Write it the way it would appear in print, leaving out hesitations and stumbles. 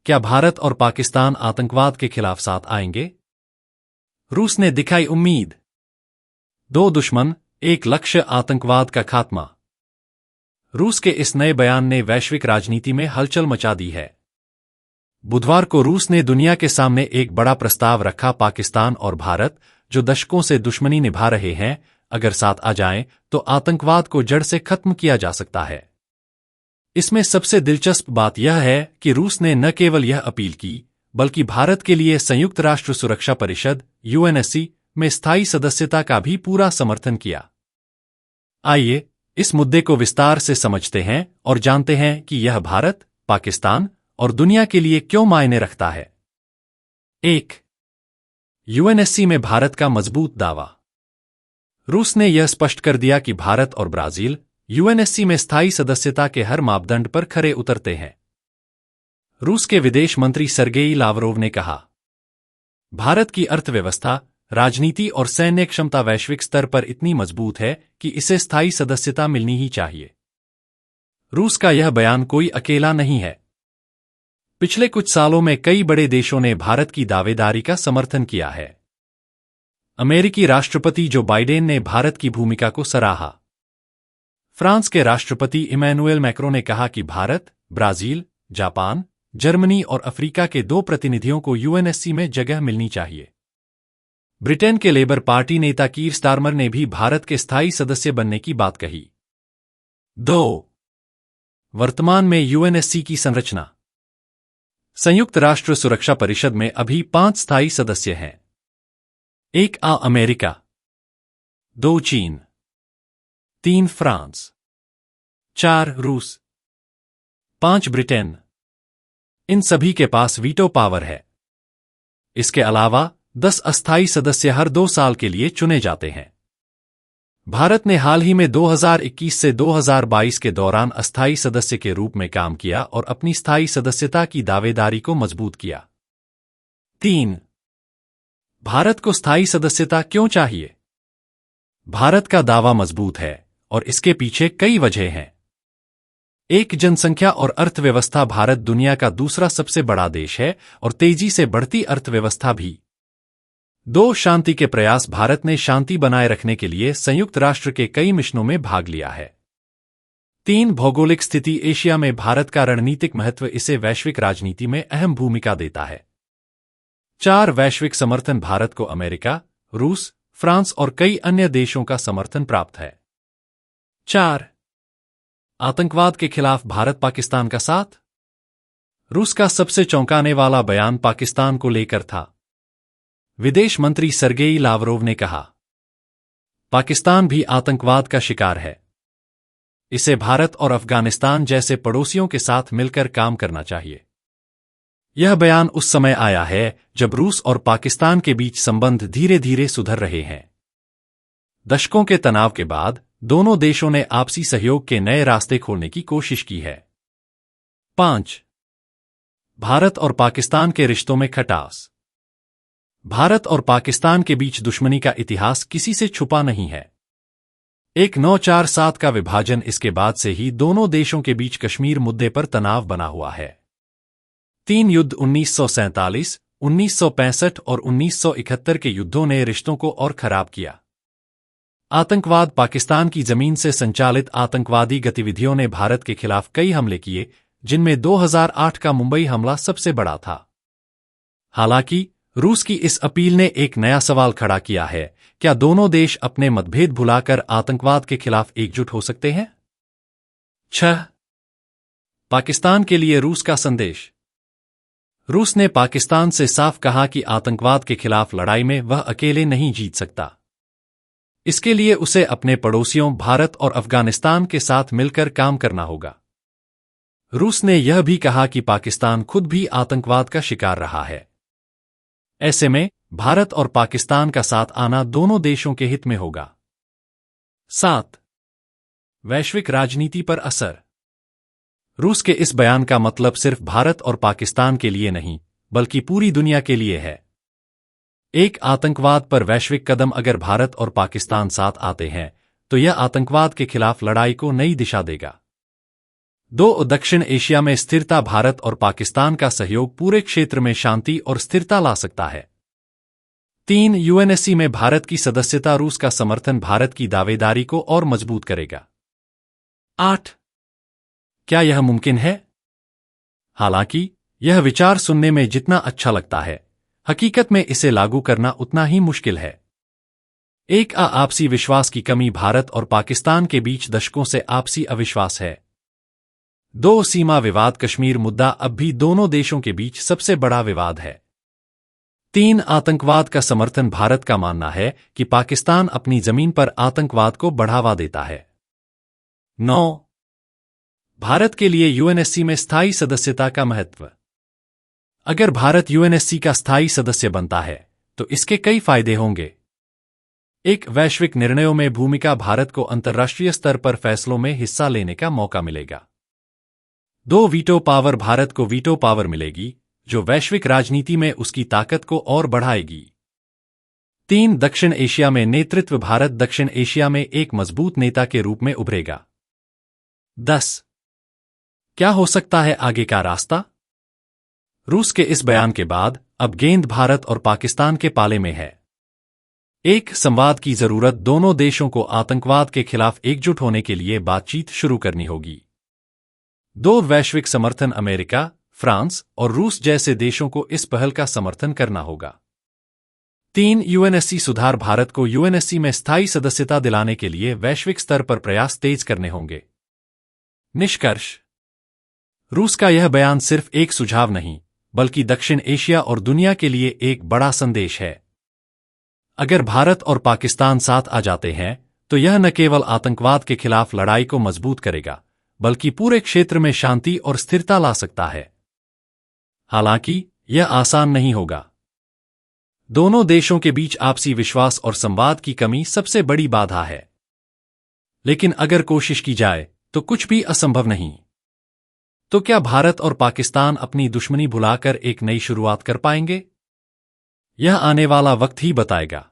क्या भारत और पाकिस्तान आतंकवाद के खिलाफ साथ आएंगे? रूस ने दिखाई उम्मीद। दो दुश्मन, एक लक्ष्य, आतंकवाद का खात्मा। रूस के इस नए बयान ने वैश्विक राजनीति में हलचल मचा दी है। बुधवार को रूस ने दुनिया के सामने एक बड़ा प्रस्ताव रखा। पाकिस्तान और भारत, जो दशकों से दुश्मनी निभा रहे हैं, अगर साथ आ जाएं तो आतंकवाद को जड़ से खत्म किया जा सकता है। इसमें सबसे दिलचस्प बात यह है कि रूस ने न केवल यह अपील की, बल्कि भारत के लिए संयुक्त राष्ट्र सुरक्षा परिषद (यूएनएससी) में स्थायी सदस्यता का भी पूरा समर्थन किया। आइए इस मुद्दे को विस्तार से समझते हैं और जानते हैं कि यह भारत, पाकिस्तान और दुनिया के लिए क्यों मायने रखता है। 1. यूएनएससी में भारत का मजबूत दावा। रूस ने यह स्पष्ट कर दिया कि भारत और ब्राजील यूएनएससी में स्थायी सदस्यता के हर मापदंड पर खरे उतरते हैं। रूस के विदेश मंत्री सर्गेई लावरोव ने कहा, भारत की अर्थव्यवस्था, राजनीति और सैन्य क्षमता वैश्विक स्तर पर इतनी मजबूत है कि इसे स्थायी सदस्यता मिलनी ही चाहिए। रूस का यह बयान कोई अकेला नहीं है। पिछले कुछ सालों में कई बड़े देशों ने भारत की दावेदारी का समर्थन किया है। अमेरिकी राष्ट्रपति जो बाइडेन ने भारत की भूमिका को सराहा। फ्रांस के राष्ट्रपति इमैनुएल मैक्रों ने कहा कि भारत, ब्राजील, जापान, जर्मनी और अफ्रीका के 2 प्रतिनिधियों को यूएनएससी में जगह मिलनी चाहिए। ब्रिटेन के लेबर पार्टी नेता कीर स्टारमर ने भी भारत के स्थायी सदस्य बनने की बात कही। 2. वर्तमान में यूएनएससी की संरचना। संयुक्त राष्ट्र सुरक्षा परिषद में अभी 5 स्थायी सदस्य हैं। 1 अमेरिका, 2 चीन, 3 फ्रांस, 4 रूस, 5 ब्रिटेन। इन सभी के पास वीटो पावर है। इसके अलावा 10 अस्थायी सदस्य हर 2 साल के लिए चुने जाते हैं। भारत ने हाल ही में 2021 से 2022 के दौरान अस्थायी सदस्य के रूप में काम किया और अपनी स्थायी सदस्यता की दावेदारी को मजबूत किया। 3. भारत को स्थायी सदस्यता क्यों चाहिए? भारत का दावा मजबूत है और इसके पीछे कई वजह हैं। 1. जनसंख्या और अर्थव्यवस्था। भारत दुनिया का दूसरा सबसे बड़ा देश है और तेजी से बढ़ती अर्थव्यवस्था भी। 2. शांति के प्रयास। भारत ने शांति बनाए रखने के लिए संयुक्त राष्ट्र के कई मिशनों में भाग लिया है। 3. भौगोलिक स्थिति। एशिया में भारत का रणनीतिक महत्व इसे वैश्विक राजनीति में अहम भूमिका देता है। 4. वैश्विक समर्थन। भारत को अमेरिका, रूस, फ्रांस और कई अन्य देशों का समर्थन प्राप्त है। 4. आतंकवाद के खिलाफ भारत पाकिस्तान का साथ। रूस का सबसे चौंकाने वाला बयान पाकिस्तान को लेकर था। विदेश मंत्री सर्गेई लावरोव ने कहा, पाकिस्तान भी आतंकवाद का शिकार है। इसे भारत और अफगानिस्तान जैसे पड़ोसियों के साथ मिलकर काम करना चाहिए। यह बयान उस समय आया है जब रूस और पाकिस्तान के बीच संबंध धीरे धीरे सुधर रहे हैं। दशकों के तनाव के बाद दोनों देशों ने आपसी सहयोग के नए रास्ते खोलने की कोशिश की है। 5. भारत और पाकिस्तान के रिश्तों में खटास। भारत और पाकिस्तान के बीच दुश्मनी का इतिहास किसी से छुपा नहीं है। 1947 का विभाजन, इसके बाद से ही दोनों देशों के बीच कश्मीर मुद्दे पर तनाव बना हुआ है। 3 युद्ध 1947, 1965 और 1971 के युद्धों ने रिश्तों को और खराब किया। आतंकवाद। पाकिस्तान की जमीन से संचालित आतंकवादी गतिविधियों ने भारत के खिलाफ कई हमले किए, जिनमें 2008 का मुंबई हमला सबसे बड़ा था। हालांकि रूस की इस अपील ने एक नया सवाल खड़ा किया है, क्या दोनों देश अपने मतभेद भुलाकर आतंकवाद के खिलाफ एकजुट हो सकते हैं? 6. पाकिस्तान के लिए रूस का संदेश। रूस ने पाकिस्तान से साफ कहा कि आतंकवाद के खिलाफ लड़ाई में वह अकेले नहीं जीत सकता। इसके लिए उसे अपने पड़ोसियों भारत और अफगानिस्तान के साथ मिलकर काम करना होगा। रूस ने यह भी कहा कि पाकिस्तान खुद भी आतंकवाद का शिकार रहा है। ऐसे में भारत और पाकिस्तान का साथ आना दोनों देशों के हित में होगा। 7. वैश्विक राजनीति पर असर। रूस के इस बयान का मतलब सिर्फ भारत और पाकिस्तान के लिए नहीं, बल्कि पूरी दुनिया के लिए है। एक आतंकवाद पर वैश्विक कदम। अगर भारत और पाकिस्तान साथ आते हैं तो यह आतंकवाद के खिलाफ लड़ाई को नई दिशा देगा। 2 दक्षिण एशिया में स्थिरता। भारत और पाकिस्तान का सहयोग पूरे क्षेत्र में शांति और स्थिरता ला सकता है। 3 यूएनएससी में भारत की सदस्यता। रूस का समर्थन भारत की दावेदारी को और मजबूत करेगा। 8 क्या यह मुमकिन है? हालांकि यह विचार सुनने में जितना अच्छा लगता है, हकीकत में इसे लागू करना उतना ही मुश्किल है। एक आपसी विश्वास की कमी। भारत और पाकिस्तान के बीच दशकों से आपसी अविश्वास है। 2 सीमा विवाद। कश्मीर मुद्दा अब भी दोनों देशों के बीच सबसे बड़ा विवाद है। 3 आतंकवाद का समर्थन। भारत का मानना है कि पाकिस्तान अपनी जमीन पर आतंकवाद को बढ़ावा देता है। 9 भारत के लिए यूएनएससी में स्थायी सदस्यता का महत्व। अगर भारत यूएनएससी का स्थायी सदस्य बनता है तो इसके कई फायदे होंगे। 1 वैश्विक निर्णयों में भूमिका। भारत को अंतर्राष्ट्रीय स्तर पर फैसलों में हिस्सा लेने का मौका मिलेगा। 2 वीटो पावर। भारत को वीटो पावर मिलेगी जो वैश्विक राजनीति में उसकी ताकत को और बढ़ाएगी। 3 दक्षिण एशिया में नेतृत्व। भारत दक्षिण एशिया में एक मजबूत नेता के रूप में उभरेगा। 10 क्या हो सकता है आगे का रास्ता? रूस के इस बयान के बाद अब गेंद भारत और पाकिस्तान के पाले में है। 1 संवाद की जरूरत। दोनों देशों को आतंकवाद के खिलाफ एकजुट होने के लिए बातचीत शुरू करनी होगी। 2 वैश्विक समर्थन। अमेरिका, फ्रांस और रूस जैसे देशों को इस पहल का समर्थन करना होगा। 3 यूएनएससी सुधार। भारत को यूएनएससी में स्थायी सदस्यता दिलाने के लिए वैश्विक स्तर पर प्रयास तेज करने होंगे। निष्कर्ष। रूस का यह बयान सिर्फ एक सुझाव नहीं, बल्कि दक्षिण एशिया और दुनिया के लिए एक बड़ा संदेश है। अगर भारत और पाकिस्तान साथ आ जाते हैं तो यह न केवल आतंकवाद के खिलाफ लड़ाई को मजबूत करेगा, बल्कि पूरे क्षेत्र में शांति और स्थिरता ला सकता है। हालांकि यह आसान नहीं होगा। दोनों देशों के बीच आपसी विश्वास और संवाद की कमी सबसे बड़ी बाधा है। लेकिन अगर कोशिश की जाए तो कुछ भी असंभव नहीं। तो क्या भारत और पाकिस्तान अपनी दुश्मनी भुलाकर एक नई शुरुआत कर पाएंगे? यह आने वाला वक्त ही बताएगा।